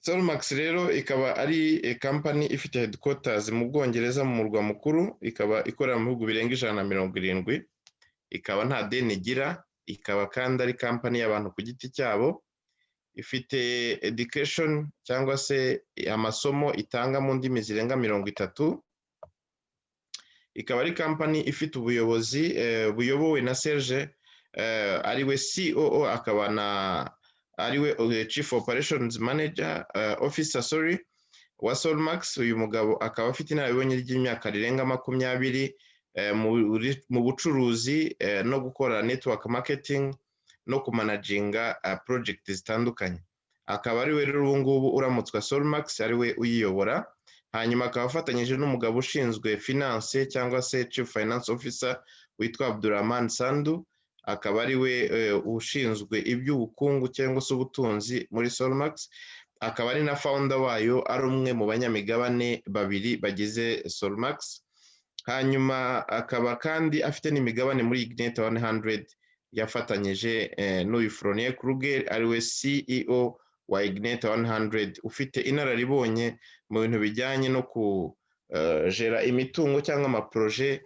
Solmax rero ikaba ari company ifite headquarters mu Bwongereza mu murwa mukuru, ikaba ikorera mu bihugu birenga 170, ikaba nta deni igira, ikaba kandi ari company y'abantu ku giti cyabo, ifite education cyangwa se amasomo itanga mu ndimi zirenga 30, ikaba ari company ifite ubuyobozi buyobowe na Serge ariwe COO, akaba na ariwe Chief Operations Manager Officer wa Solmax. Uyu mugabo akaba afite inararibonye ry'imyaka rirenga 20 mu bucuruzi no gukora network marketing no kumanaginga project zitandukanye. Akaba ariwe rero ubu ngubu uramutswa Solmax ariwe uyiyobora, hanyuma akaba afatanyije n'umugabo ushinzwe finance cyangwa se Chief Finance Officer witwa Abdurrahman Sandu, akaba ariwe ushinzwe iby'ubukungu cyangwa se ubutunzi muri Solmax, akaba ari na founder wayo, ari umwe mu banyamigabane babiri bagize Solmax. Hanyuma akaba kandi afite n'imigabane muri Ignite 100 yafatanyije n'uyu Fronier Kruger ariwe CEO wa Ignite 100, ufite inararibonye mu bintu bijyanye no kujera imitungo cyangwa amaproje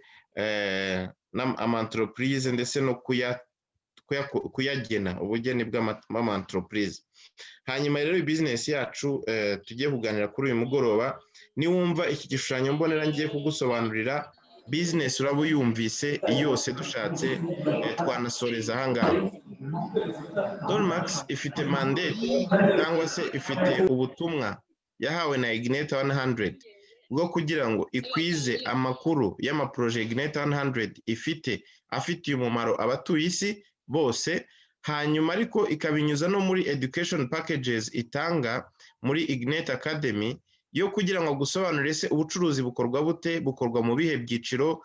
n'ama-entreprise ndetse no kuyagena ubugeni bw'ama-entreprise. Hanyuma rero business yacu tugiye kuganira kuri uyu mugoroba, niwumva iki gishushanyo mbonera ngiye kugusobanurira, business uraba uyumvise yose dushatse twanasoreza ahangaha. Solmax ifite mandate cyangwa se ifite ubutumwa yahawe na Ignite 100 bwo kugira ngo ikwize amakuru y'amaproje Ignite 100 afitiye umumaro abatuye isi bose, hanyuma ariko ikabinyuza no muri education packages itanga muri Ignite Academy yo kugira ngo gusobanurire se ubucuruzi bukorwa bute, bukorwa mu bihe byiciro,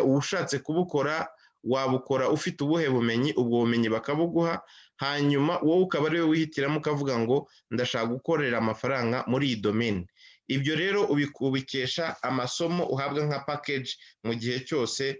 ubushatse kubukora wabukora ufite ubuhe bumenyi, ubwo bumenyi bakabuguha, hanyuma wowe ukaba ariwe wihitiramo ukavuga ngo ndashaka gukorera amafaranga muri iyi domain. Ibyo rero ubikesha amasomo uhabwa nka package mu gihe cyose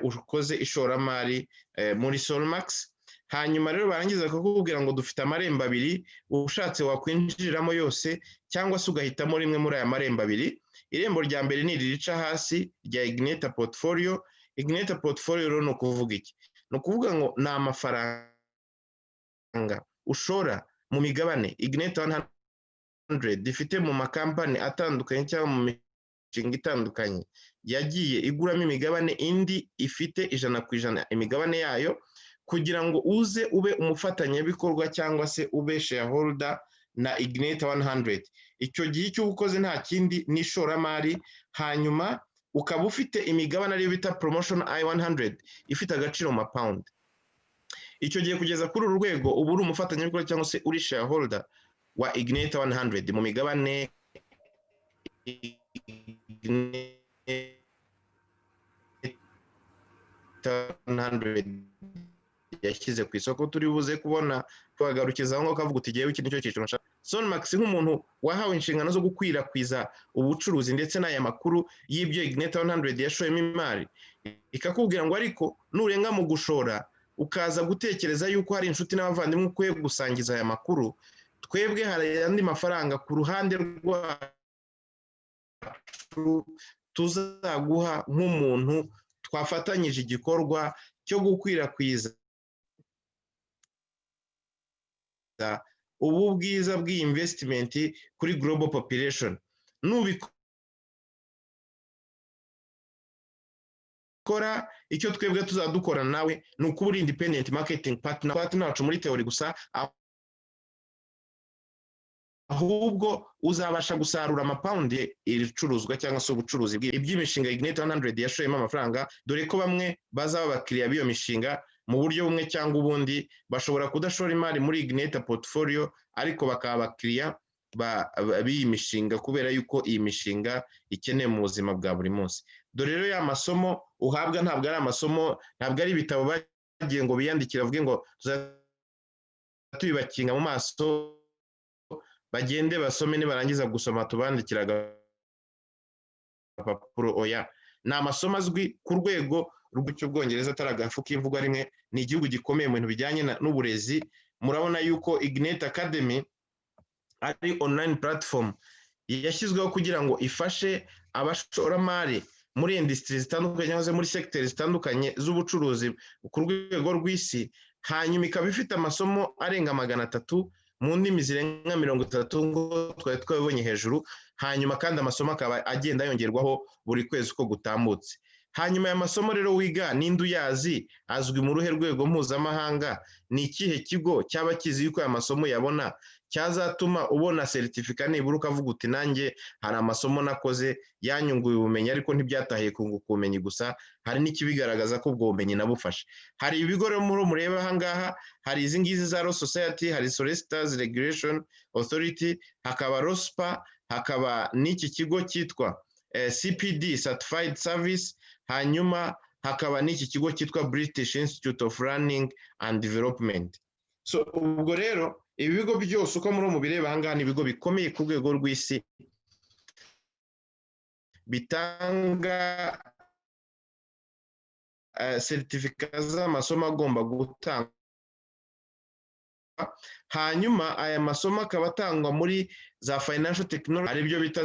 ukoze ishoramari muri Solmax. Hanyuma rero barangiza kukubwira ngo dufite amarembo abiri, ushatse wakwinjiriramo yose cyangwa se ugahitamo rimwe muri aya marembo abiri. Irembo rya mbere ni ririca hasi rya Ignite Portfolio. Ignite Portfolio rero ni ukuvuga iki? Ni ukuvuga ngo ni amafaranga ushora mu migabane Ignite 100 ifite mu makampani atandukanye cyangwa mu mishinga itandukanye yagiye iguramo imigabane, indi ifite 100% imigabane yayo, kugira ngo uze ube umufatanyabikorwa cyangwa se ube shareholder na Ignite 100. Icyo gihe icyo ukoze nta kindi ni ishoramari, hanyuma ukaba ufite imigabane ariyo bita promotion I100 ifite agaciro mu pound. Icyo gihe kugeza kuri uru rwego ubu uri umufatanyabikorwa cyangwa se uri shareholder wa Ignite 100 mu migabane Ignite 100 yashyize ku isoko. Turi buze kubona twagarukiza aho kavuga uti giye ikintu cyo cyiciro nshaka. Solmax nk'umuntu wahawe inshingano zo gukwirakwiza ubucuruzi ndetse n'aya makuru y'ibyo Ignite 100 yashoyemo imari, ikakubwira ngo ariko nurenga mu gushora ukaza gutekereza yuko hari inshuti n'abavandimwe ukwiye gusangiza aya makuru, twebwe hari andi mafaranga ku ruhande rwacu tuzaguha nk'umuntu twafatanyije igikorwa cyo gukwirakwiza ubu bwiza bw'iyi investment kuri global population. Nubikora icyo twebwe tuzadukora nawe ni ukubura independent marketing partner wacu muri theory gusa, ahubwo uzabasha gusarura amapaundi iricuruzwa cyangwa se ubucuruzi iby'imishinga Ignite 100 yashoyemo amafaranga, dore ko bamwe bazaba abakiriya b'iyo mishinga mu buryo bumwe cyangwa ubundi. Bashobora kudashora imari muri Ignite Portfolio ariko bakaba abakiriya b'iyi mishinga kubera yuko iyi mishinga ikeneye mu buzima bwa buri munsi. Dore rero ya masomo uhabwa ntabwo ari amasomo, ntabwo ari ibitabo bagiye ngo biyandikira avuge ngo tubibakinga mu maso bagende basome nibarangiza gusoma tubandikiraga papuro. Oya, ni amasomo azwi ku rwego rw'Ubwongereza, ataragafu k'imvugo rimwe. Ni igihugu gikomeye mu bintu bijyanye n'uburezi. Murabona yuko Ignite Academy ari online platform yashyizweho kugira ngo ifashe abashoramari muri industries zitandukanye cyangwa se muri sectors zitandukanye z'ubucuruzi ku rwego rw'isi, hanyuma ikaba ifite amasomo arenga 300 mu ndimi zirenga 30 ngo twari twabonye hejuru, hanyuma kandi amasomo akaba agenda yongerwaho buri kwezi uko gutambutse. Hanyuma aya masomo rero wiga ninde uyazi, azwi mu ruhe rwego mpuzamahanga, ni ikihe kigo cyaba kizi yuko aya masomo yabona cyazatuma ubona certificate nibura ukavuga uti nanjye hari amasomo nakoze yanyunguye ubumenyi ariko ntibyatahiye kunguka ubumenyi gusa, hari n'ikibigaragaza ko ubwo bumenyi nabufashe. Hari ibigo rero mureba aha ngaha, hari izi ngizi za Law Society, hari Solicitors Regulation Authority, hakaba ROSPA, hakaba n'iki kigo cyitwa CPD Certified Service, hanyuma hakaba n'iki kigo cyitwa British Institute of Learning and Development. So ubwo rero ibi bigo byose uko muri mubireba aha ngaha ni ibigo bikomeye ku rwego rw'isi bitanga certificate z'amasomo agomba gutangwa, hanyuma aya masomo akaba atangwa muri za financial technology, hari ibyo bita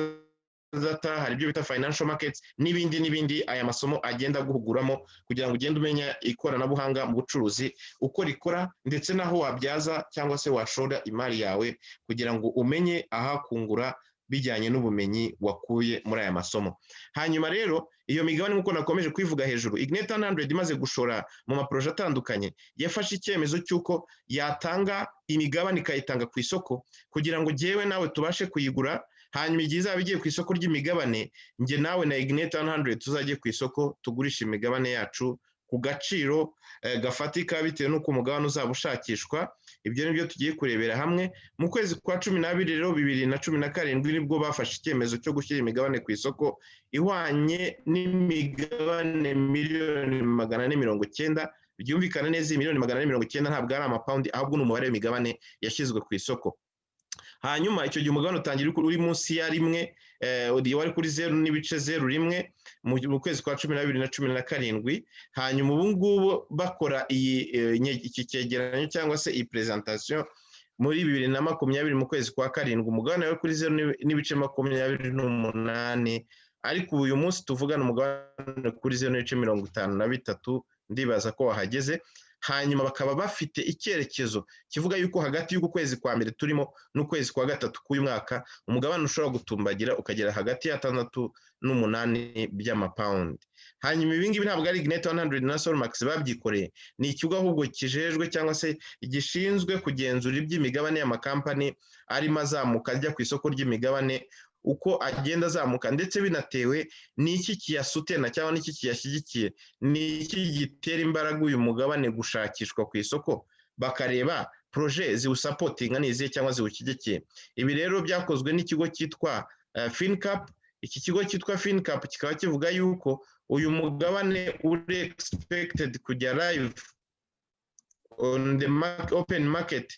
data, hari ibyo bita financial markets n'ibindi. Aya masomo agenda guhuguramo kugira ngo ugende umenya ikoranabuhanga mu bucuruzi uko rikora, ndetse naho wabyaza cyangwa se washora imari yawe kugira ngo umenye ahakungura bijyanye n'ubumenyi wakuye muri aya masomo. Hanyuma rero iyo migabane nk'uko nakomeje kwivuga hejuru, Ignite 100 imaze gushora mu maproje atandukanye yafashe icyemezo cy'uko yatanga imigabane ikayitanga ku isoko kugira ngo jyewe nawe tubashe kuyigura, hanyuma igihe izaba igiye ku isoko ry'imigabane njye nawe na Ignite 100 tuzajye ku isoko tugurisha imigabane yacu ku gaciro gafatika bitewe n'uko umugabane uzaba ushakishwa. Ibyo nibyo tugiye kurebera hamwe. Mu kwezi kwa 12 rero 2017 nibwo bafashe icyemezo cyo gushyira imigabane ku isoko ihwanye n'imigabane 490,000,000. Byumvikana neza 490,000,000 ntabwo ari amapaundi ahubwo n'umubare w'imigabane yashyizwe ku isoko. Hanyuma icyo gihe umugabane utangira uri munsi ya rimwe, wari kuri 0.01 mu kwezi kwa 12 na 17. Hanyuma ubu ngubu bakora iki cyegeranyo cyangwa se iyi presentation muri 2020 mu kwezi kwa 7, umugabane wari kuri 0.28, ariko uyu munsi tuvugana umugabane kuri 0.53, ndibaza ko wahageze. Hanyuma bakaba bafite icyerekezo kivuga yuko hagati y'uku kwezi kwa mbere turimo n'ukwezi kwa gatatu k'uyu mwaka umugabane ushobora gutumbagira ukagera hagati ya 6-8 by'amapaundi. Hanyuma ibi ngibi ntabwo ari Ignite 100 na Solmax babyikoreye, ni ikigo ahubwo kijejwe cyangwa se gishinzwe kugenzura iby'imigabane y'amakampani arimo azamuka ajya ku isoko ry'imigabane uko agenda azamuka, ndetse binatewe n'iki kiyasutena cyangwa n'iki kiyashyigikiye, n'iki gitera imbaraga uyu mugabane gushakishwa ku isoko, bakareba projet ziwusapotinga n'izihe cyangwa ziwushyigikiye. Ibi rero byakozwe n'ikigo cyitwa FinCap. Iki kigo cyitwa FinCap kikaba kivuga yuko uyu mugabane uri expected kujya live on the open market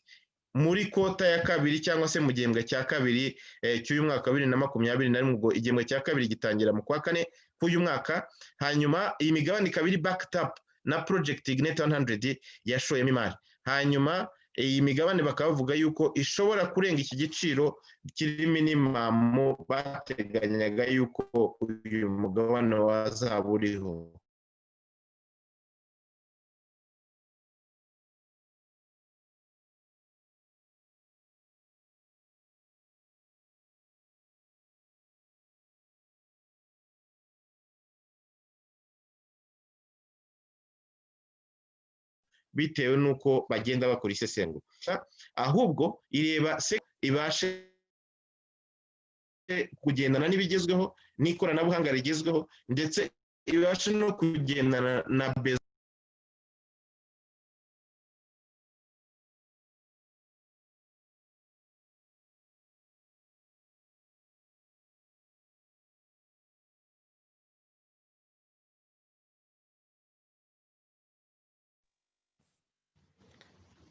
muri kota ya kabiri cyangwa se mu gihembwe cya kabiri cy'uyu mwaka 2021, ubwo igihembwe cya kabiri gitangira mu kwa 4 k'uyu mwaka. Hanyuma iyi migabane ikaba iri backed up na project Ignite 100 yashoyemo imari. Hanyuma iyi migabane bakaba bavuga yuko ishobora kurenga iki giciro kiri minimum bateganyaga yuko uyu mugabane wazaba uriho. Bitewe n'uko bagenda bakora isesengura, ahubwo ireba ibashe kugendana n'ibigezweho n'ikoranabuhanga rigezweho, ndetse ibashe no kugendana na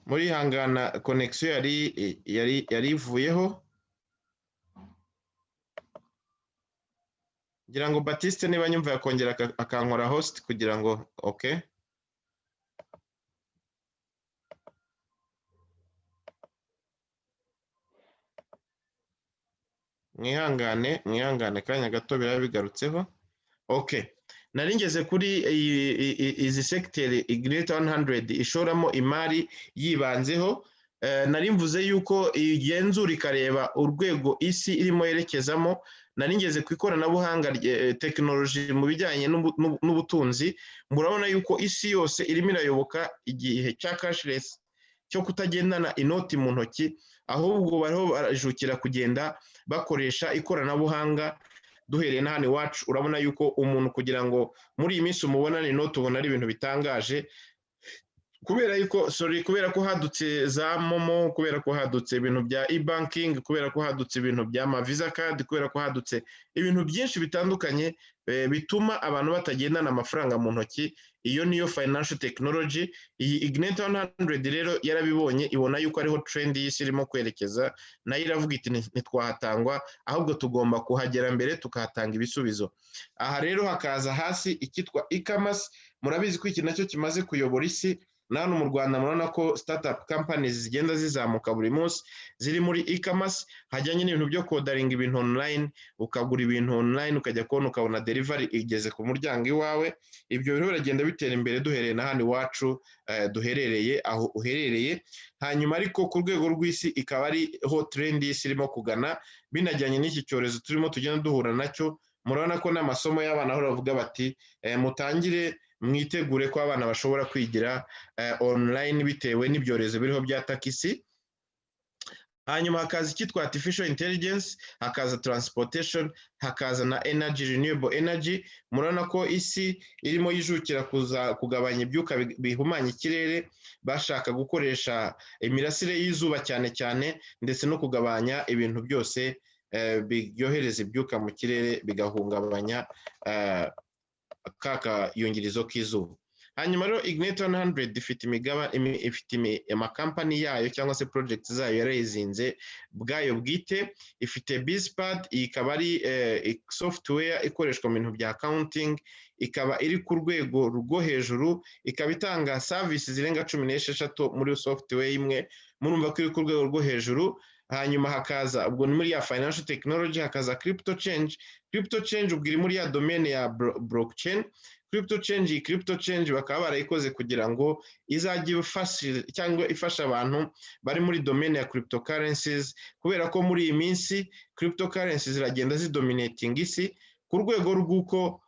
muri hangana connection yari ivuyeho, ngira ngo Baptiste niba nyumva yakongera akankora host kugira ngo okay. mwihangane kanya gato biraba bigarutseho. Okay, nari ngeze kuri izi secteur Ignite 100 ishoramo imari yibanzeho. Nari mvuze yuko igenzura ikareba urwego isi irimo yerekezamo. Nari ngeze ku ikoranabuhanga tekinoloji mu bijyanye n'ubutunzi. Murabona yuko isi yose irimo irayoboka igihe cya cashless, cyo kutagendana inoti mu ntoki, ahubwo bariho barajukira kugenda bakoresha ikoranabuhanga. Duhereye na hano iwacu urabona yuko umuntu kugira ngo muri iyi minsi umubonane inoti ubona ari ibintu bitangaje, kubera ko hadutse za momo, kubera ko hadutse ibintu bya e-banking, kubera ko hadutse ibintu bya visa card, kubera ko hadutse ibintu byinshi bitandukanye bituma abantu batagendana amafaranga mu ntoki. Iyo niyo financial technology. Iyi Ignite 100 rero yarabibonye, ibona yuko ariho trend y'isi irimo kwerekeza, nayo iravuga iti ntitwahatangwa, ahubwo tugomba kuhagera mbere tukahatanga ibisubizo. Aha rero hakaza hasi ikitwa e-commerce. Murabizi ko iki nacyo kimaze kuyobora isi. Nano mu Rwanda murabona ko startup companies zigenda zizamuka buri munsi ziri muri e-commerce, hajyanye n'ibintu byo kodaringa ibintu online, ukagura ibintu online ukajya kubona ukabona delivery igeze ku muryango iwawe. Ibyo rero biragenda bitera imbere duhereye na hano iwacu duherereye aho uherereye. Hanyuma ariko ku rwego rw'isi ikaba ari ho trend y'isi irimo kugana, binajyanye n'iki cyorezo turimo tugenda duhura nacyo. Murabona ko n'amasomo y'abana aho bavuga bati mutangire mwitegure ko abana bashobora kwigira online bitewe n'ibyorezo biriho byataka isi. Hanyuma hakaza icyitwa artificial intelligence, hakaza transportation, hakaza na energy, renewable energy. Murabona ko isi irimo yijukira kugabanya ibyuka bihumanya ikirere, bashaka gukoresha imirasire y'izuba cyane cyane, ndetse no kugabanya ibintu byose byohereza ibyuka mu kirere bigahungabanya kakayungirizo k'izuba. Hanyuma rero Ignite 100 ifite amakampani yayo cyangwa se project zayo yarayizinze bwayo bwite. Ifite BizPad, ikaba ari software ikoreshwa mu bintu bya accounting, ikaba iri ku rwego rwo hejuru, ikaba itanga service zirenga 16 muri software imwe. Murumva ko iri ku rwego rwo hejuru. Hanyuma hakaza ubwo muri ya financial technology, hakaza crypto change. Crypto change ubwo iri muri ya domaine ya blockchain. Crypto change bakaba barayikoze kugira ngo izajye ifasha abantu bari muri domaine ya cryptocurrencies, kubera ko muri iyi minsi cryptocurrencies ziragenda zidominating isi ku rwego rw'uko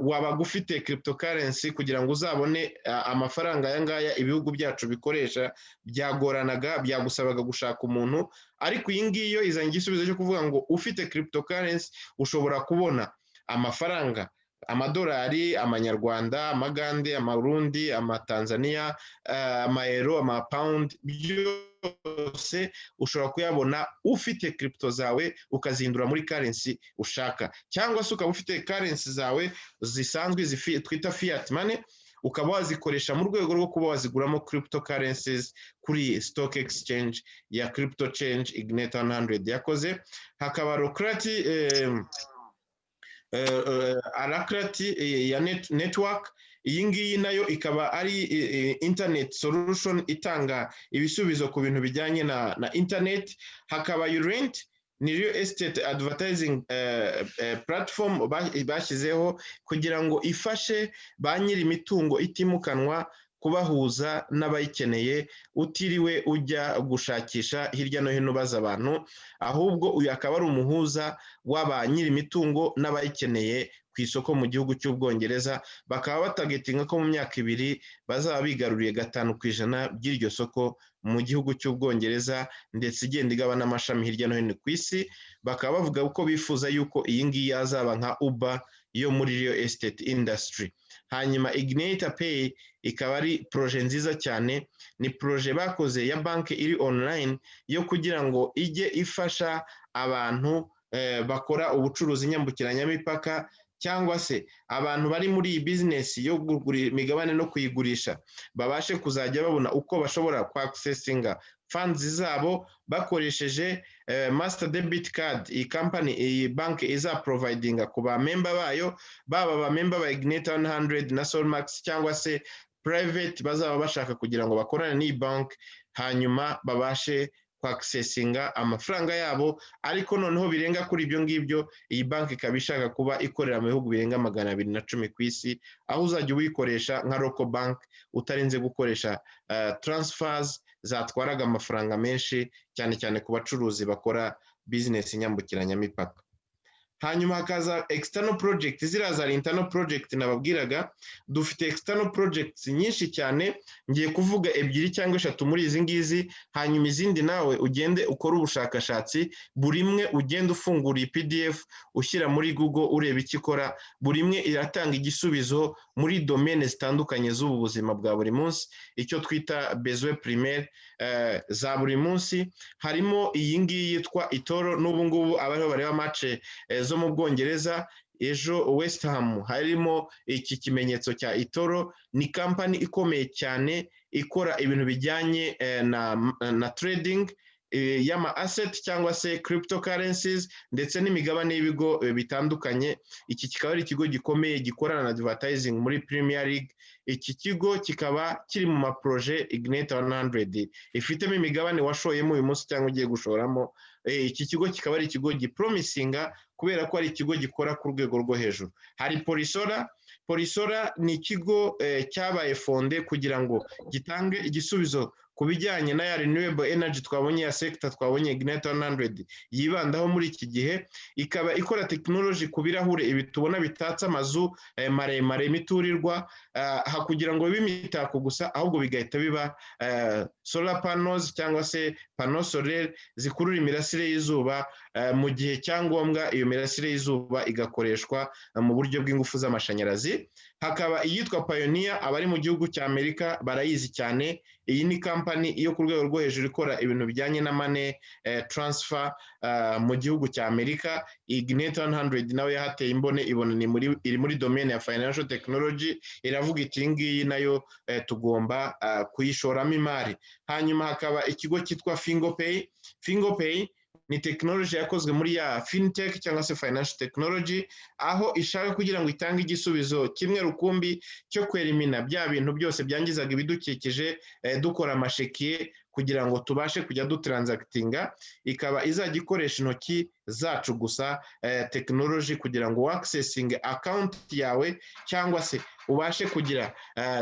waba ufite cryptocurrency kugira ngo uzabone amafaranga aya ngaya ibihugu byacu bikoresha byagoranaga, byagusabaga gushaka umuntu. Ariko iyi ngiyo izanye igisubizo cyo kuvuga ngo ufite cryptocurrency ushobora kubona amafaranga, amadolari, amanyarwanda, amagande, amarundi, amatanzania, amayero, amapound, byose ushobora kuyabona ufite crypto zawe ukazihindura muri currency ushaka. Cyangwa se ukaba ufite currency zawe zisanzwe twita fiat money, ukaba wazikoresha mu rwego rwo kuba waziguramo cryptocurrencies kuri stock exchange ya Crypto Change Ignite 100 yakoze. Hakaba Alacrity ya network. Iyi ngiyi nayo ikaba ari internet solution itanga ibisubizo ku bintu bijyanye na internet. Hakaba Urent, ni real estate advertising platform bashyizeho kugira ngo ifashe ba nyiri imitungo itimukanwa kubahuza n'abayikeneye, utiriwe ujya gushakisha hirya no hino baza abantu, ahubwo uyu akaba ari umuhuza w'aba nyiri imitungo n'abayikeneye ku isoko mu gihugu cy'Ubwongereza. Bakaba batagetinga ko mu myaka 2 bazaba bigaruriye 5% by'iryo soko mu gihugu cy'Ubwongereza, ndetse igenda igabana amashami hirya no hino ku isi. Bakaba bavuga uko bifuza yuko iyi ngiyi azaba nka Uber yo muri real estate industry. Hanyuma Ignite Pay ikaba ari projet nziza cyane, ni projet bakoze ya banki iri online yo kugira ngo ijye ifasha abantu bakora ubucuruzi nyambukiranyamipaka, cyangwa se abantu bari muri iyi business yo kugura imigabane no kuyigurisha babashe kuzajya babona uko bashobora accessinga funds zabo bakoresheje master debit card. Iyi company, iyi banki iza providinga ku ba member bayo, baba ba member ba Ignite 100 na Solmax, cyangwa se private bazaba bashaka kugira ngo bakorane n'iyi banki, hanyuma babashe kwakisesinga amafaranga yabo, ariko noneho birenga kuri ibyo ngibyo iyi banki ikaba ishaka kuba ikorera mu bihugu birenga 210 ku isi, aho uzajya uyikoresha nka local bank utarinze gukoresha transfers zatwaraga amafaranga menshi, cyane cyane ku bacuruzi bakora business nyambukiranyamipaka. Hanyuma hakaza external project, ziriya zari internal project nababwiraga. Dufite external projects nyinshi cyane, ngiye kuvuga ebyiri cyangwa eshatu muri izi ngizi, hanyuma izindi nawe ugende ukora ubushakashatsi, buri imwe ugende ufungura PDF ushyira muri Google ureba icyo ikora, buri imwe iratanga igisubizo muri domaine zitandukanye z'ubu buzima bwa buri munsi, icyo twita besoin primaire za buri munsi. Harimo iyi ngiyi yitwa Itoro, n'ubu ngubu abariho bareba match zo mu Bwongereza, ejo West Ham harimo iki kimenyetso cya Itoro. Ni company ikomeye cyane ikora ibintu bijyanye na trading y'ama asset cyangwa se cryptocurrencies ndetse n'imigabane y'ibigo bitandukanye. Iki kikaba ari ikigo gikomeye gikorana na advertising muri Premier League. Iki kigo kikaba kiri mu maproje Ignite 100 ifitemo imigabane washoyemo uyu munsi cyangwa ugiye gushoramo. Iki kigo kikaba ari ikigo gipromisinga kubera ko ari ikigo gikora ku rwego rwo hejuru. Hari Polisora ni ikigo cyabaye fonde kugira ngo gitange igisubizo ku bijyanye na ya renewable energy twabonye, ya sector twabonye Ignite 100 yibandaho muri iki gihe. Ikaba ikora technology ku birahure ibi tubona bitatse amazu maremare imiturirwa, kugira ngo bibe imitako gusa, ahubwo bigahita biba solar panels cyangwa se panneaux solaires zikurura imirasire y'izuba mu gihe cyangombwa. Iyo mirasire y'izuba igakoreshwa mu buryo bw'ingufu z'amashanyarazi. Hakaba iyitwa Pioneer, abari mu gihugu cya Amerika barayizi cyane. Iyi ni company iyo ku rwego rwo hejuru ikora ibintu bijyanye na money transfer mu gihugu cya Amerika. Ignite 100 nawe yahateye imbone, ibona iri muri domaine ya financial technology, iravuga iti ngiyi nayo tugomba kuyishoramo imari. Hanyuma hakaba ikigo cyitwa FingoPay ni technology yakozwe muri ya fintech cyangwa se financial technology, aho ishaka kugira ngo itange igisubizo kimwe rukumbi cyo kwerimina bya bintu byose byangizaga ibidukikije, dukora amashekiye kugira ngo tubashe kujya dutransactinga. Ikaba izajya ikoresha intoki zacu gusa technology kugira ngo accessing account yawe cyangwa se ubashe kugira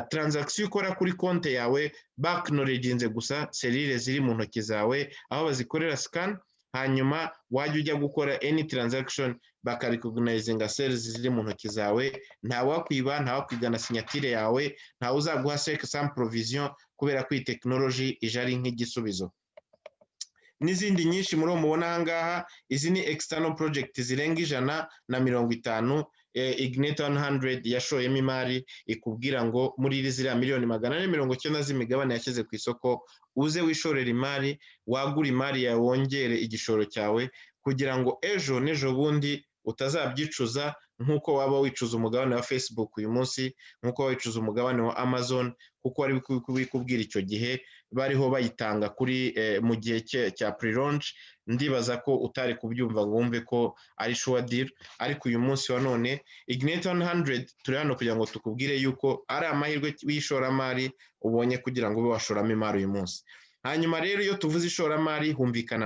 transaction ukora kuri konti yawe backnowledginze gusa serire ziri mu ntoki zawe, aho bazikorera scan. Hanyuma wajya ujya gukora any transaction bakarecognizinga sales ziri mu ntoki zawe. Nta wakwiba, nta wakwigana signatire yawe, nta uzaguha sec sans provision, kubera ko iyi technology ije ari nk'igisubizo. N'izindi nyinshi muri mubona aha ngaha, izi ni external project zirenga 150 Ignite 100 yashoyemo imari, ikubwira ngo muri ziriya miliyoni 490 z'imigabane yashyize ku isoko, uze wishorera imari, wagura imari yawe, wongere igishoro cyawe, kugira ngo ejo n'ejo bundi utazabyicuza, nk'uko waba wicuza umugabane wa Facebook uyu munsi, nk'uko wicuza umugabane wa Amazon, kuko wari kubikubwira icyo gihe bariho bayitanga kuri mu gihe cya pre-launch. Ndibaza ko utari kubyumva ngo wumve ko ari sure deal, ariko uyu munsi wa none Ignite 100 turi hano kugira ngo tukubwire yuko ari amahirwe y'ishoramari ubonye kugira ngo ube washoramo imari uyu munsi. Hanyuma rero iyo tuvuze ishoramari humvikana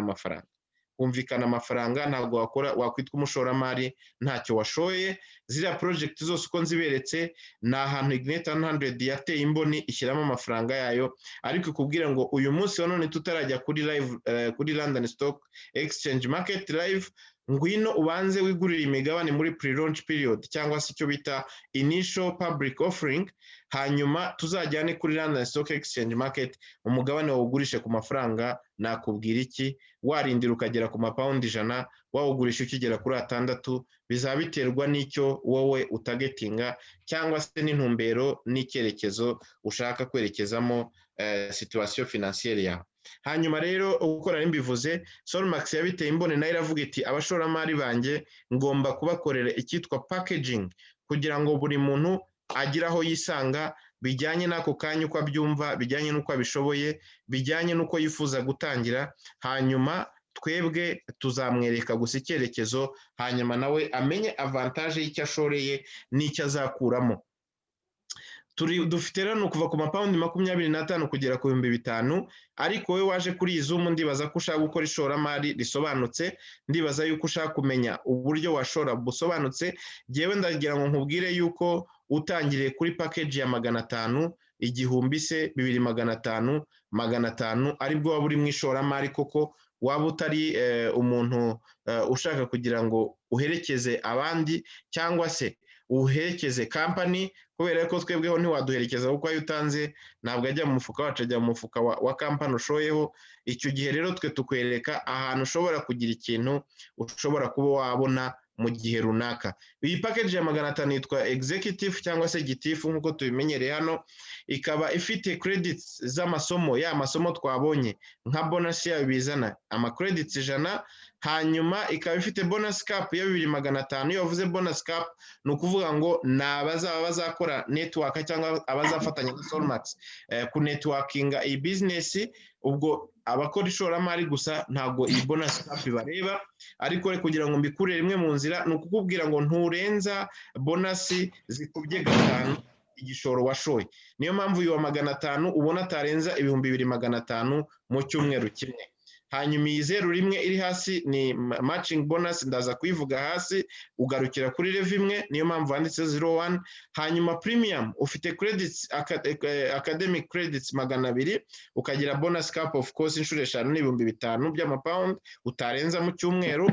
amafaranga, ntabwo wakwitwa umushoramari ntacyo washoye. Ziriya project zose uko nziberetse ni ahantu Ignite 100 yateye imboni ishyiramo amafaranga yayo, ariko ikubwira ngo uyu munsi wa none tutarajya kuri live kuri London Stock Exchange Market live, ngwino ubanze wigurira imigabane muri pre-launch period cyangwa se icyo bita initial public offering. Hanyuma tuzajyane kuri London Stock Exchange Market, umugabane wawugurishe ku mafaranga nakubwira iki, warindira ukagera ku mapawundi 100, wawugurisha ukigera kuri 6, bizaba biterwa n'icyo wowe utagetinga cyangwa se n'intumbero n'icyerekezo ushaka kwerekezamo situation financière yawe. Hanyuma rero ukora nimbivuze, Solmax yabiteye imbone nayo iravuga iti abashoramari banjye ngomba kubakorera icyitwa packaging kugira ngo buri muntu agira aho yisanga, bijyanye n'ako kanya uko abyumva, bijyanye n'uko abishoboye, bijyanye n'uko yifuza gutangira. Hanyuma twebwe tuzamwereka gusa icyerekezo, hanyuma nawe amenye avantage y'icyo ashoreye n'icyo azakuramo. dufite rero kuva ku mapawundi 25 kugera ku 5,000, ariko wowe waje kuri iyi Zoom ndibaza ko ushaka gukora ishoramari risobanutse, ndibaza yuko ushaka kumenya uburyo washora busobanutse. Jewe ndagira ngo nkubwire yuko utangiriye kuri package ya 500, 1000 se 2500, 500 aribwo waba uri mu ishoramari koko, waba utari umuntu ushaka kugira ngo uherekeze abandi cyangwa se uherekeze company, kubera ko twebweho ntiwaduherekeza kuko ayo utanze ntabwo ajya mu mufuka wacu, ajya mu mufuka wa company ushoyeho. Icyo gihe rero twe tukwereka ahantu ushobora kugira ikintu ushobora kuba wabona mu gihe runaka. Iyi package ya 500 yitwa executive cyangwa se gitifu nk'uko tubimenyereye hano, ikaba ifite credits z'amasomo, ya masomo twabonye nka bonus yayo bizana ama credits 100, hanyuma ikaba ifite bonus cap ya 2500. Iyo bavuze bonus cap ni ukuvuga ngo nabazaba bazakora network cyangwa abazafatanya na Solmax ku networkinga iyi business. Ubwo abakora ishoramari gusa ntabwo iyi bonus cap bareba, ariko kugira ngo mbikure rimwe mu nzira ni ukukubwira ngo nturenza bonus zikubye 5 igishoro washoye. Niyo mpamvu uyu wa 500 ubona atarenza 2500 mu cyumweru kimwe. Hanyuma iyi 0 iri hasi ni matching bonus, ndaza kuyivuga hasi, ugarukira kuri level imwe, niyo mpamvu handitse 01. Hanyuma premium ufite credits academic credits 200, ukagira bonus cap of course inshuro 5 n'ibihumbi 5 by'amapound utarenza mu cyumweru.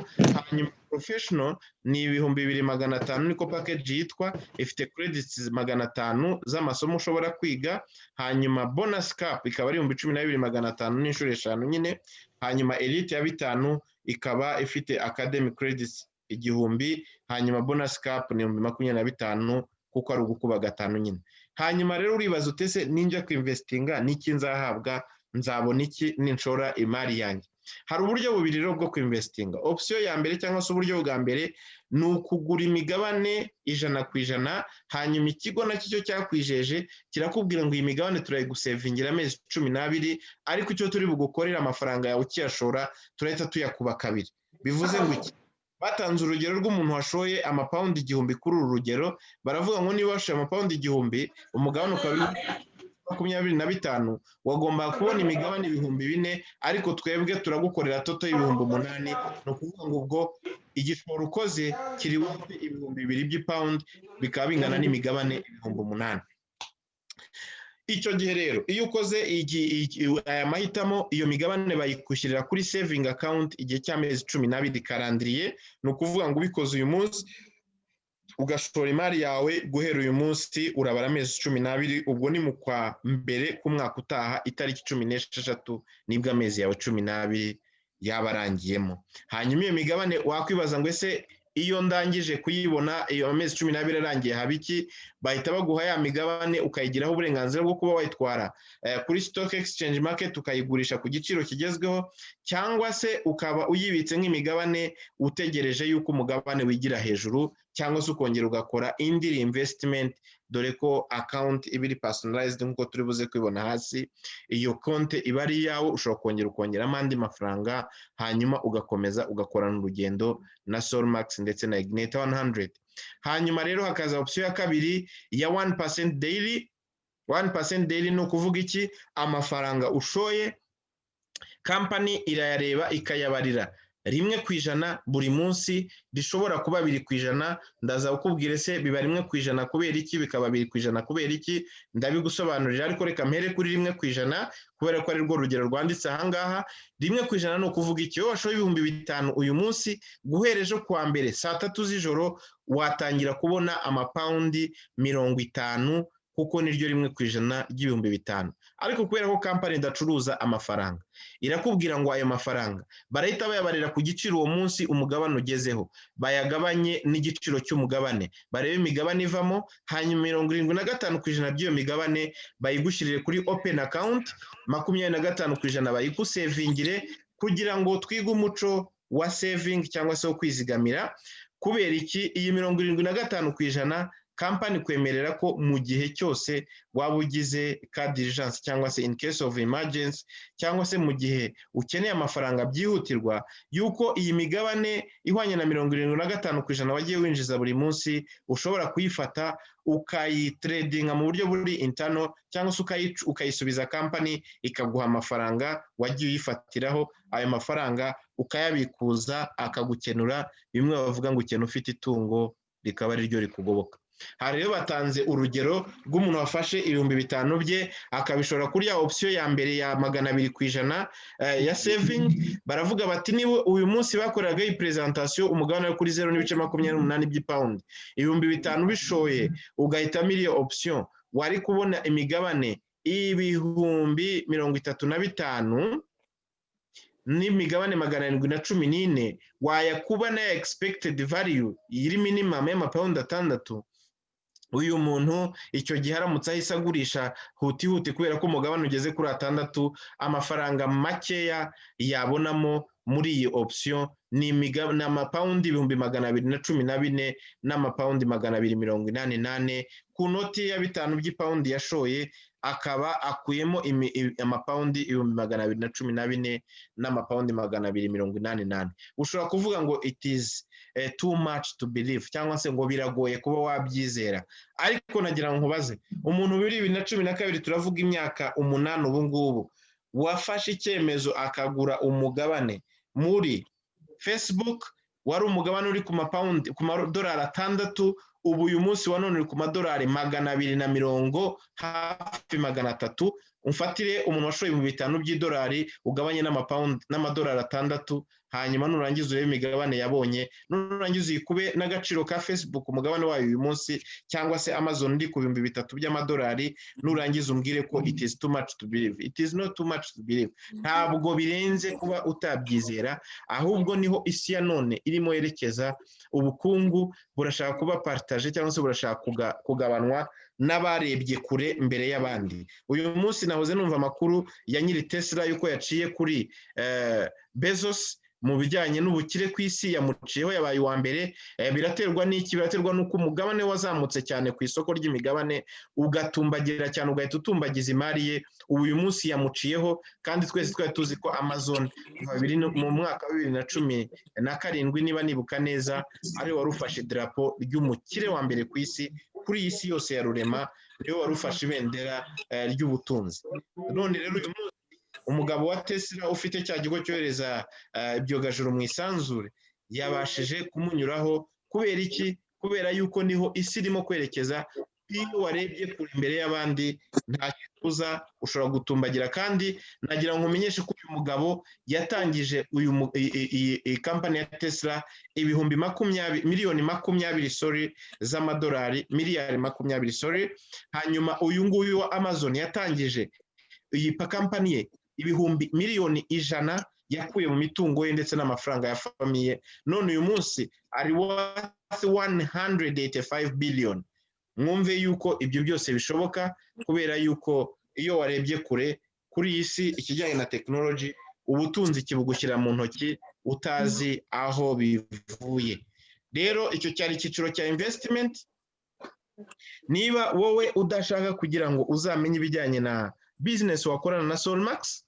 Hanyuma professional ni 2500 niko package yitwa, ifite credits 500 z'amasomo ushobora kwiga. Hanyuma bonus cap ikaba ari 12500 n'inshuro 5 nyine. Hanyuma elite ya 5 ikaba ifite academic credits 1000, hanyuma bonus cap ni 25 kuko ari ugukuba 5 nyine. Hanyuma rero uribaza utese ninja ku investinga niki nzahabwa, nzabona iki ninshora imari yanjye? Hari uburyo bubiri rero bwo ku investinga. Option ya mbere cyangwa se uburyo bwa mbere ni ukugura imigabane 100%, hanyuma ikigo nacyo cyakwijeje kirakubwira ngo iyi migabane turayigusevingira amezi 12, ariko icyo turi bugukorera amafaranga yawe ukiyashora turahita tuyakuba 2. Bivuze ngo iki? Batanze urugero rw'umuntu washoye amapawundi 1000 kuri uru rugero, baravuga ngo niba washoye amapawundi 1000 umugabane ukaba 25, wagomba kubona imigabane 4000, ariko twebwe turagukorera toto 8,000. Ni ukuvuga ngo ubwo igishoro ukoze kiri wote 2000 by'pound, bikaba bingana n'imigabane 8,000. Icyo gihe rero iyo ukoze aya mahitamo, iyo migabane bayikushyirira kuri saving account igihe cy'amezi 12 karandiriye. Ni ukuvuga ngo ubikoze uyu munsi ugashora imari yawe guhera uyu munsi urabara amezi 12, ubwo ni mu kwa mbere k'umwaka utaha itariki 16 nibwo amezi yawe 12 yabarangiyemo. Hanyuma iyo migabane wakwibaza ngo ese iyo ndangije kuyibona iyo amezi 12 arangiye habiki? Bahita baguha ya migabane ukayigiraho uburenganzira bwo kuba wayitwara kuri stock exchange market ukayigurisha ku giciro kigezweho, cyangwa se ukaba uyibitse nk'imigabane utegereje yuko umugabane wigira hejuru, cyangwa se ukongera ugakora indi investment, dore ko account ibiri personalized nkuko turi buze kwibona hasi. Iyo konte iba ari yawe, ushobora kongeramo andi mafaranga, hanyuma ugakomeza ugakorana urugendo na Solmax ndetse na Ignite 100. Hanyuma rero hakaza option ya kabiri ya 1% daily. 1% daily ni ukuvuga iki? Amafaranga ushoye company irayareba ikayabarira 1% buri munsi, rishobora kuba 2%. Ndaza kukubwira se biba 1% kubera iki, bikaba 2% kubera iki, ndabigusobanurira, ariko reka mpere kuri 1% kubera ko ari rwo rugero rwanditse aha ngaha. 1% ni ukuvuga iki? Iyo washoye 5,000 uyu munsi, guhera ejo kuwa mbere saa 3 z'ijoro watangira kubona amapawundi 50, kuko niryo 1% ry'ibihumbi 5. Ariko kubera ko company idacuruza amafaranga, irakubwira ngo ayo mafaranga barahita bayabarira ku giciro uwo munsi umugabane ugezeho, bayagabanye n'igiciro cy'umugabane, barebe imigabane ivamo, hanyuma 75% by'iyo migabane bayigushyirire kuri open account, 25% bayigusevingire, kugira ngo twige umuco wa saving cyangwa se wo kwizigamira. Kubera iki? Iyi 75% kampani kwemerera ko mu gihe cyose waba ugize card diligence cyangwa se in case of emergency cyangwa se mu gihe ukeneye amafaranga byihutirwa, yuko iyi migabane ihwanye na 75% wagiye winjiza buri munsi ushobora kuyifata ukayitradinga mu buryo buri internal cyangwa se ukayisubiza kampani ikaguha amafaranga wagiye uyifatiraho, ayo mafaranga ukayabikuza akagukenura, bimwe bavuga ngo ukena ufite itungo rikaba ari ryo rikugoboka. Hari rero batanze urugero rw'umuntu wafashe 5,000 bye akabishora kuri ya option ya mbere ya 200% ya saving. Baravuga bati niba uyu munsi bakoreraga iyi presentation umugabane wo kuri 0.28 by'pound, 5,000 bishoye ugahitamo iyo option, wari kubona imigabane 35,000 n'imigabane 714 wayakuba na expected value yiri minimum y'amapawundi 6. Uyu muntu icyo gihe aramutse ahise agurisha huti kubera ko umugabane ugeze kuri 6, amafaranga makeya yabonamo muri iyi option ni amapawundi 214 n'amapawundi 288 ku noti ya 5 by'ipawundi yashoye, akaba akuyemo amapawundi 214 n'amapawundi 288. Ushobora kuvuga ngo it is too much to believe cyangwa se ngo biragoye kuba wabyizera, ariko nagira ngo nkubaze umuntu muri 2012 turavuga imyaka 8 ubu ngubu wafashe icyemezo akagura umugabane muri Facebook, wari umugabane uri ku mapawundi ku madolari 6, ubu uyu munsi wa none uri ku madolari 240 hafi 300. Umfatire umuntu washoye mu 5 by'idolari ugabanye n'amadolari 6, hanyuma nurangiza urebe imigabane yabonye, nurangiza uyikube n'agaciro ka Facebook umugabane wayo uyu munsi cyangwa se Amazon ndi ku 3,000 by'amadolari, nurangiza umbwire ko it is too much to believe. It is not too much to believe. Ntabwo birenze kuba utabyizera, ahubwo niho isi ya none irimo yerekeza. Ubukungu burashaka kuba partage cyangwa se burashaka kugabanwa n'abarebye kure mbere y'abandi. Uyu munsi nahoze numva amakuru ya nyiri Tesla yuko yaciye kuri Bezos mu bijyanye n'ubukire ku isi, yamuciyeho yabaye uwa mbere. Biraterwa n'iki? Biraterwa n'uko umugabane wazamutse cyane ku isoko ry'imigabane ugatumbagira cyane, ugahita utumbagiza imari ye. Uyu munsi yamuciyeho, kandi twese twari tuzi ko Amazon mu mwaka wa 2017 niba nibuka neza ari wari ufashe drapo ry'umukire wa mbere ku isi, kuri iyi si yose ya rurema, niwe wari ufashe ibendera ry'ubutunzi. None rero uyu munsi umugabo wa Tesla ufite cya gigo cyohereza ibyogajuru mu isanzure yabashije kumunyuraho. Kubera iki? Kubera yuko niho isi irimo kwerekeza. Iyo warebye kure imbere y'abandi nta kibuza ushobora gutumbagira. Kandi nagira ngo umenyeshe ko uyu mugabo yatangije iyi kampani ya Tesla miliyoni 20 z'amadolari, miliyari 20. Hanyuma uyu nguyu wa Amazon yatangije iyi kampani ye miliyoni 100 yakuye mu mitungo ye ndetse n'amafaranga ya famiye. None uyu munsi ari worth 185 billion. Mwumve yuko ibyo byose bishoboka, kubera yuko iyo warebye kure kuri iyi si ikijyanye na technology, ubutunzi kibugushyira mu ntoki utazi aho bivuye. Rero icyo cyari icyiciro cya investment. Niba wowe udashaka kugira ngo uzamenye ibijyanye na business wakorana na Solmax,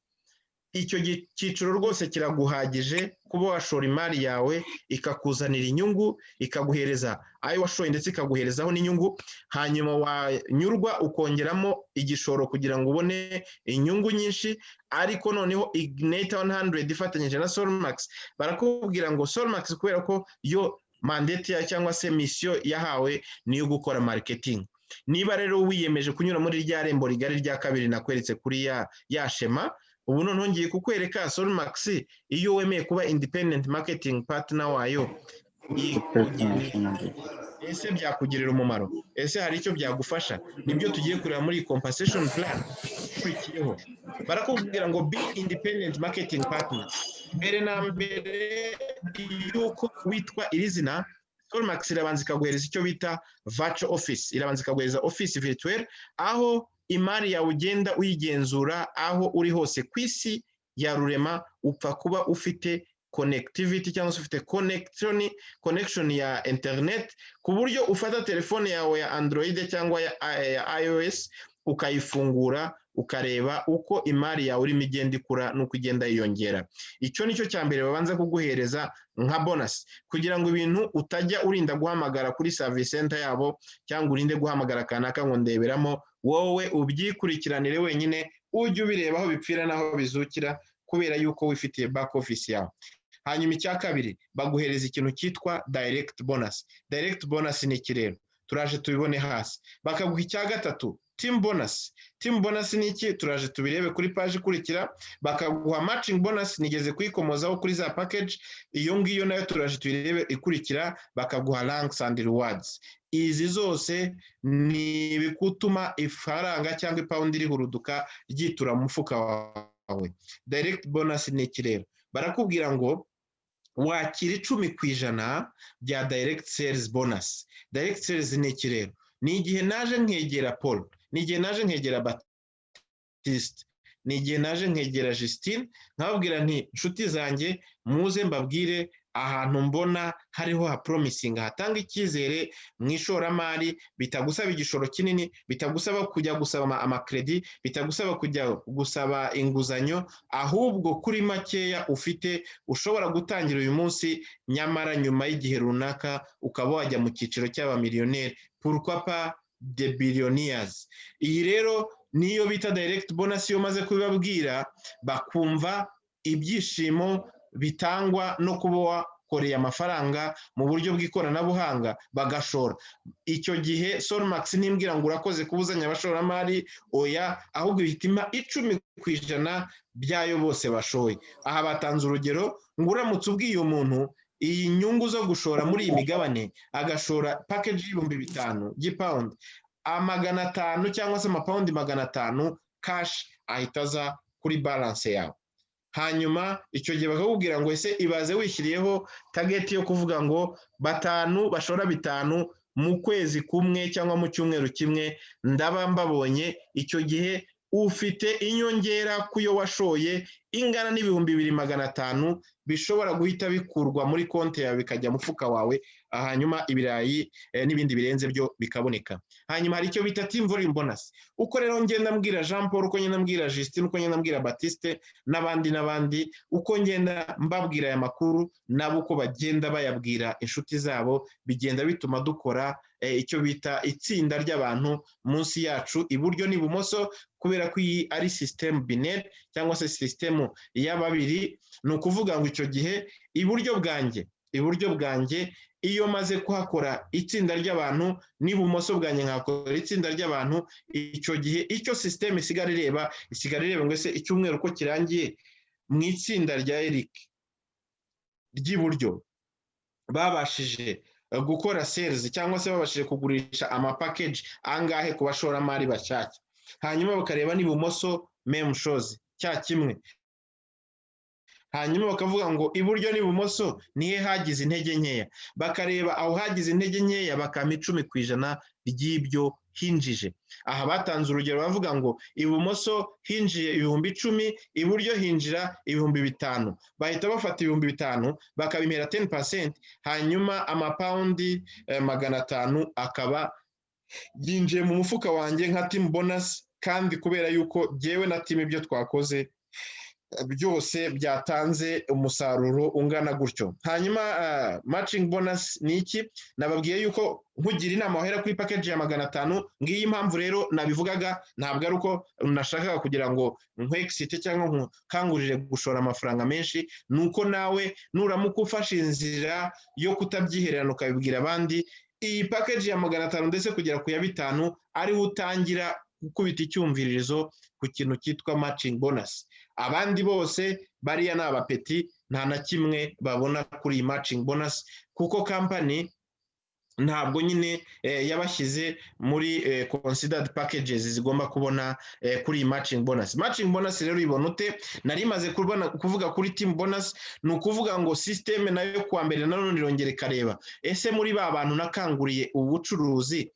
icyo cyiciro rwose kiraguhagije kuba washora imari yawe ikakuzanira inyungu, ikaguhereza ayo washoye ndetse ikaguherezaho n'inyungu. Hanyuma wanyurwa ukongeramo igishoro kugira ngo ubone inyungu nyinshi. Ariko noneho Ignite 100 ifatanyije na Solmax barakubwira ngo Solmax kubera ko yo mandate ya cyangwa se mission yahawe niyo gukora marketing. Niba rero wiyemeje kunyura muri rya rembo rigari rya kabiri nakweretse kuri ya shema, ubu noneho ngiye kukwereka Solmax iyo wemeye kuba independent marketing partner wayo, ese byakugirira umumaro? Ese hari icyo byagufasha? Nibyo tugiye kureba muri compensation plan ikurikiyeho. Barakubwira ngo be independent marketing partner. Mbere na mbere yuko witwa iri zina, Solmax irabanza ikaguhereza icyo bita virtual office. Irabanza ikaguhereza office virtuelle, aho imari yawe ugenda uyigenzura aho uri hose ku isi ya rurema. Upfa kuba ufite connectivity cyangwa se ufite connection ya internet ku buryo ufata telefone yawe ya Android cyangwa ya iOS ukayifungura ukareba uko imari yawe urimo igenda ikura nuko igenda yiyongera. Icyo nicyo cya mbere babanza kuguhereza nka bonus kugira ngo ibintu utajya urinda guhamagara kuri service center yabo cyangwa urinde guhamagara kanaka ngo ndeberamo, wowe ubyikurikiranire wenyine ujye ubireba aho bipfira naho bizukira kubera yuko wifitiye back office yawe. Hanyuma icya kabiri baguhereza ikintu cyitwa direct bonus. Direct bonus ni iki rero? Turaje tubibone hasi. Bakaguha icya gatatu team bonus. Team bonus ni iki? Turaje tubirebe kuri page ikurikira. Bakaguha matching bonus, nigeze kuyikomozaho kuri za package, iyo ngiyo nayo turaje tubirebe ikurikira. Bakaguha ranks and rewards. Izi zose ni bikutuma ifaranga cyangwa ipaundi rihuruduka ryitura mu mufuka wawe. Direct bonus ni iki rero? Barakubwira ngo wakira 10% bya direct sales bonus. Direct sales ni iki rero? Ni igihe naje nkegera Paul, ni igihe naje nkegera Baptiste, ni igihe naje nkegera Justine, nkababwira nti inshuti zanjye muze mbabwire ahantu mbona hariho ha promising hatanga icyizere mu ishoramari, bitagusaba igishoro kinini, bitagusaba kujya gusaba amakredi, bitagusaba kujya gusaba inguzanyo, ahubwo kuri makeya ufite ushobora gutangira uyu munsi, nyamara nyuma y'igihe runaka ukaba wajya mu cyiciro cy'abamiliyoneri, pourquoi pas de billionaires. Iyi rero niyo bita direct bonus. Iyo maze kubibabwira bakumva ibyishimo bitangwa no kuba wakoreye amafaranga mu buryo bw'ikoranabuhanga bagashora. Icyo gihe Solmax nimbwira ngo urakoze kubuzanya abashoramari, oya, ahubwo bihitima 10% byayo bose bashoye. Aha batanze urugero ngo uramutse ubwiye umuntu iyi nyungu zo gushora muri iyi migabane agashora package $5,000 y'pound 500 cyangwa se amapaundi 500 cash ahitaza kuri balance yawe. Hanyuma icyo gihe bakakubwira ngo ese ibaze wishyiriyeho target yo kuvuga ngo batanu bashora 5 mu kwezi kumwe cyangwa mu cyumweru kimwe, ndaba mbabonye icyo gihe ufite inyongera kuyo washoye ingana n'ibihumbi 2,500 bishobora guhita bikurwa muri konti yawe bikajya mufuka wawe, hanyuma ibirayi n'ibindi birenze byo bikaboneka. Hanyuma hari icyo bita team volume bonus. Uko rero ngenda mbwira Jean Paul, uko ngenda mbwira Justine, uko ngenda mbwira Baptiste n'abandi, uko ngenda mbabwira aya makuru nabo uko bagenda bayabwira inshuti zabo, bigenda bituma dukora icyo bita itsinda ry'abantu munsi yacu iburyo n'ibumoso, kubera ko iyi ari system binaire cyangwa se system y'ababiri. Ni ukuvuga ngo icyo gihe iburyo bwanjye iyo maze kuhakora itsinda ry'abantu, n'ibumoso bwanjye nkakora itsinda ry'abantu, icyo gihe icyo system isigara ireba ngo ese icyumweru uko kirangiye mu itsinda rya Eric ry'iburyo babashije gukora sales cyangwa se babashije kugurisha ama package angahe ku bashoramari bashyashya. Hanyuma bakareba n'ibumoso même chose cya kimwe. Hanyuma bakavuga ngo iburyo n'ibumoso nihe hagize intege nkeya, bakareba aho hagize intege nkeya bakama 10% ry'ibyo hinjije. Aha batanze urugero bavuga ngo ibumoso hinjiye 10,000, iburyo hinjira 5,000. Bahita bafata 5,000 bakabimera 10%, hanyuma amapaundi 500 akaba yinjiye mu mufuka wanjye nka team bonus, kandi kubera yuko jyewe na team ibyo twakoze byose byatanze umusaruro ungana gutyo. Hanyuma matching bonus ni iki? Nababwiye yuko nkugira inama wahera kuri package ya 500. Ngiyi impamvu rero nabivugaga, ntabwo ari uko nashakaga kugira ngo nkwexite cyangwa nkangurire gushora amafaranga menshi, nuko nawe nuramuka ufashe inzira yo kutabyihererana ukabibwira abandi, iyi package ya 500 ndetse kugera ku ya 5 ariho utangira gukubita icyumviririzo ku kintu cyitwa matching bonus. Abandi bose bariya ni abapeti, nta na kimwe babona kuri iyi matching bonus, kuko company ntabwo nyine yabashyize muri considered packages zigomba kubona kuri iyi matching bonus. Matching bonus rero ibona ute? Nari maze kuvuga kuri team bonus, ni ukuvuga ngo system nayo kwa mbere nanone irongera ikareba ese muri ba bantu nakanguriye ubucuruzi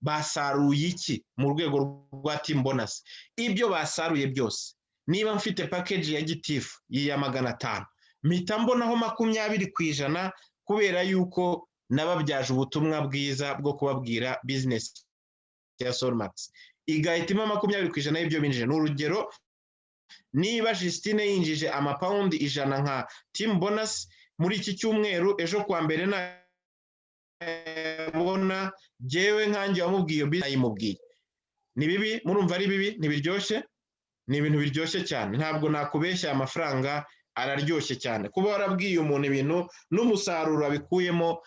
basaruye iki mu rwego rwa team bonus. Ibyo basaruye byose, niba mfite package ya gitifu ya 500, mpita mbonaho 20% kubera yuko nababyaje ubutumwa bwiza bwo kubabwira business ya Solmax, igahitimo 20% y'ibyo binjije. N'urugero, niba Justine yinjije amapawundi 100 nka team bonus muri iki cyumweru, ejo kwa mbere nabona jewe nkanjye wamubwiye ayimubwiye, ni bibi? Murumva ari bibi? Ntibiryoshye? Ni ibintu biryoshye cyane, ntabwo nakubeshya, amafaranga araryoshye cyane. Kuba warabwiye umuntu ibintu n'umusaruro abikuyemo,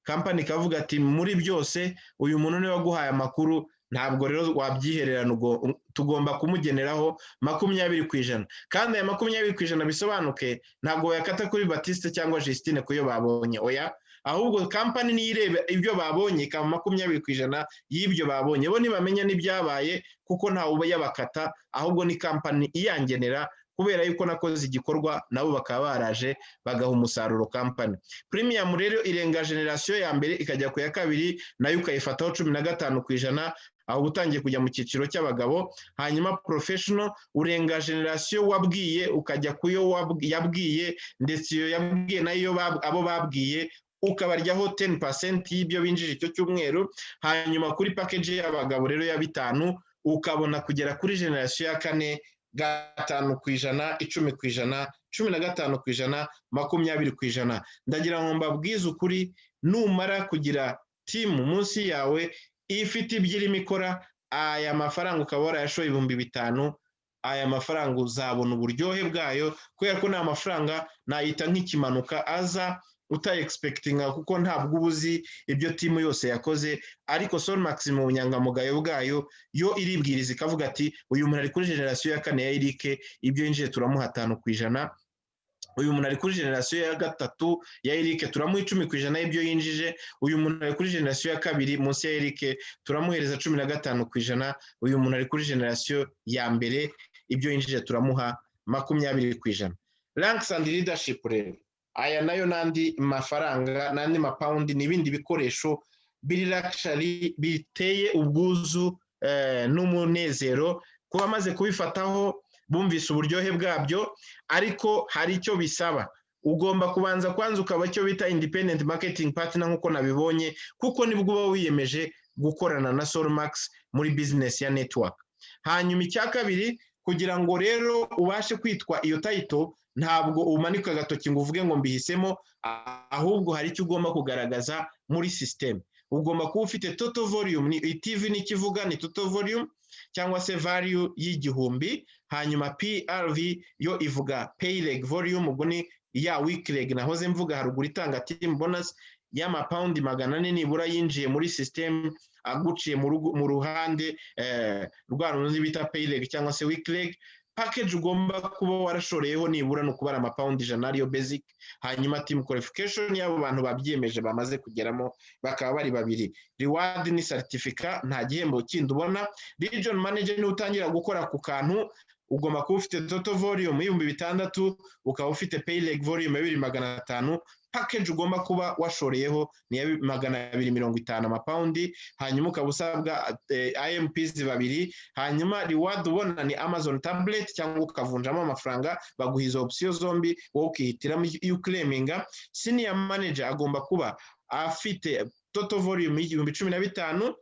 kampani ikavuga ati muri byose uyu muntu niwe waguhaye amakuru, ntabwo rero wabyihererana, tugomba kumugeneraho 20%. Kandi aya 20% bisobanuke, ntabwo yakata kuri Baptiste cyangwa Justine kuyo babonye, oya, ahubwo kampani nirebe ibyo babonye, kama 20% y'ibyo babonye. Bo nibamenya n'ibyabaye, kuko ntawe uba yabakata, ahubwo ni kampani iyangenera, kubera yuko nakoze igikorwa nabo bakaba baraje bagaha umusaruro kampani. Premium rero irenga generation ya mbere ikajya ku ya kabiri, nayo ukayifataho 15%, aho gutangiye kujya mu cyiciro cy'abagabo. Hanyuma professional urenga generation wabwiye ukajya kuyo yabwiye, ndetse iyo yabwiye nayo abo babwiye ukabaryaho 10% y'ibyo binjije icyo cyumweru. Hanyuma kuri package y'abagabo rero ya 5 ukabona kugera kuri generation ya 4, 5%, 10%, 15%, 20%. Ndagira ngo mbabwize ukuri, numara kugira team munsi yawe ifite ibyirimo ikora, aya mafaranga ukaba warayashoye 5,000, aya mafaranga uzabona uburyohe bwayo, kubera ko nta mafaranga nayita nk'ikimanuka aza uta-expectinga, kuko ntabwo ubuzi ibyo timu yose yakoze. Ariko Solmax mu bunyangamugayo bwayo yo iribwiriza ikavuga ati uyu muntu ari kuri generation ya 4 ya Eric, ibyo yinjiye turamuha 5%. Uyu muntu ari kuri generation ya 3 ya Eric, turamuha 10% y'ibyo yinjije. Uyu muntu ari kuri generation ya 2 munsi ya Eric, turamuhereza 15%. Uyu muntu ari kuri generation ya mbere, ibyo yinjije turamuha 20%. Ranks and leadership rero, aya nayo nandi mafaranga, nandi mapaundi, n'ibindi bikoresho biri luxury, biteye ubwuzu n'umunezero. Kuba maze kubifataho bumvise uburyohe bwabyo, ariko hari icyo bisaba. Ugomba kubanza kwanza ukaba cyo bita independent marketing partner nkuko nabibonye, kuko nibwo uba wiyemeje gukorana na Solmax muri business ya network. Hanyuma icya kabiri, kugira ngo rero ubashe kwitwa iyo title, ntabwo umanika agatoki ngo uvuge ngo mbihisemo, ahubwo hari icyo ugomba kugaragaza muri system. Ugomba kuba ufite total volume, ni TV n'ikivuga ni total volume cyangwa se value y'igihumbi. Hanyuma PRV yo ivuga pay leg volume, ubwo ni ya week leg nahoze mvuga haruguru itanga team bonus y'amapaundi 400 nibura yinjiye muri system, aguciye mu ruhande rwa rundi bita pay leg cyangwa se week leg. Package ugomba kuba warashoreyeho nibura no kubara amapaundi 100 ariyo basic. Hanyuma team qualification y'abo bantu babyiyemeje bamaze kugeramo bakaba bari 2. Reward ni certificate, nta gihembo kindi ubona. Region manager ni utangira gukora ku kantu, ugomba kuba ufite total volume 6,000, ukaba ufite pay leg volume 2,500. Package ugomba kuba washoreyeho ni 250 amapaundi. Hanyuma ukaba usabwa IMPs 2. Hanyuma reward ubona ni Amazon tablet, cyangwa ukavunjamo amafaranga baguha izo option zombi, wowe ukihitiramo iyo claiminga. Senior manager agomba kuba afite total volume 15,000.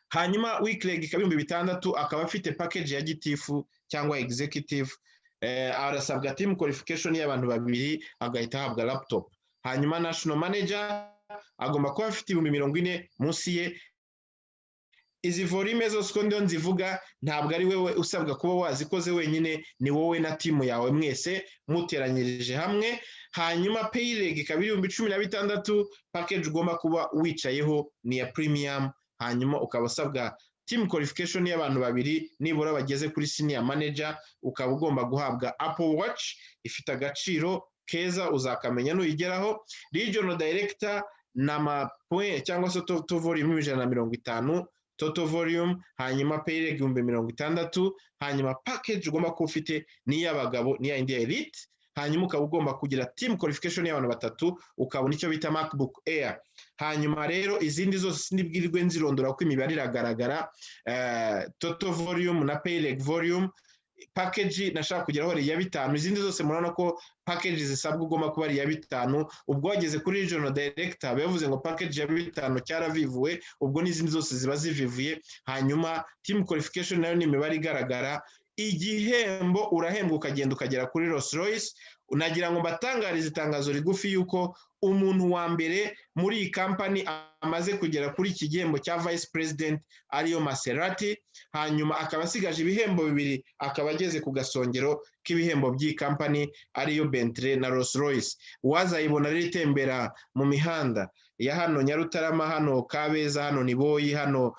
Hanyuma weekly ikaba 6,000, akaba afite package ya gitifu cyangwa executive. Arasabwa team qualification y'abantu 2, agahita ahabwa laptop. Hanyuma national manager agomba kuba afite 40,000 munsi ye. Izi volume zose uko ndiyo nzivuga, ntabwo ari wewe usabwa kuba wazikoze wenyine, ni wowe na timu yawe mwese muteranyirije hamwe. Hanyuma pay leg ikaba 16,000, package ugomba kuba wicayeho ni ya premium. Hanyuma ukaba usabwa team qualification y'abantu 2 nibura bageze kuri senior manager. Ukaba ugomba guhabwa Apple Watch ifite agaciro keza, uzakamenya nuyigeraho. Regional director na point cyangwa se total volume 150 total volume. Hanyuma pay leg 60,000. Hanyuma package ugomba kuba ufite ni y'abagabo, ni ya India Elite. Hanyuma ukaba ugomba kugira team qualification y'abantu 3, ukabona icyo bita MacBook Air. Hanyuma rero izindi zose nibwirirwe nzirondora ko imibare iragaragara. Total volume na pay leg volume package nashaka kugeraho ari iya 5, izindi zose murabona ko package zisabwa ugomba kuba ari iya 5. ubwo wageze kuri regional director bavuze ngo package ya 5 cyaravivuwe, ubwo n'izindi zose ziba zivivuye. Hanyuma team qualification nayo ni imibare igaragara. Igihembo urahembwa ukagenda ukagera kuri Rolls Royce. Unagira ngo mbatangarize itangazo rigufi yuko umuntu wa mbere muri iyi company amaze kugera kuri iki gihembo cya vice president ariyo Maserati, hanyuma akaba asigaje ibihembo 2, akaba ageze ku gasongero k'ibihembo by'iyi company ariyo Bentley na Rolls Royce. Wazayibona rero itembera mu mihanda ya hano Nyarutarama, hano Kabeza, hano Niboyi, hano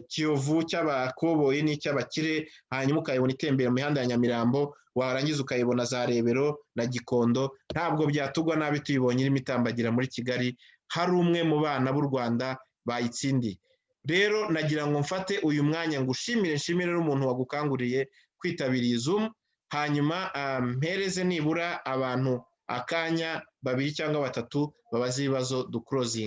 Kiyovu cy'abakoboyi n'icy'abakire, hanyuma ukayibona itembera mu mihanda ya Nyamirambo, warangiza ukayibona za Rebero na Gikondo. Ntabwo byatugwa nabi tuyibonye irimo itambagira muri Kigali, hari umwe mu bana b'u Rwanda bayitsindiye. Rero nagira ngo mfate uyu mwanya ngushimire, nshimire n'umuntu wagukanguriye kwitabiriye Zoom, hanyuma mpereze nibura abantu akanya 2 cyangwa 3 babaza ibibazo duclosing.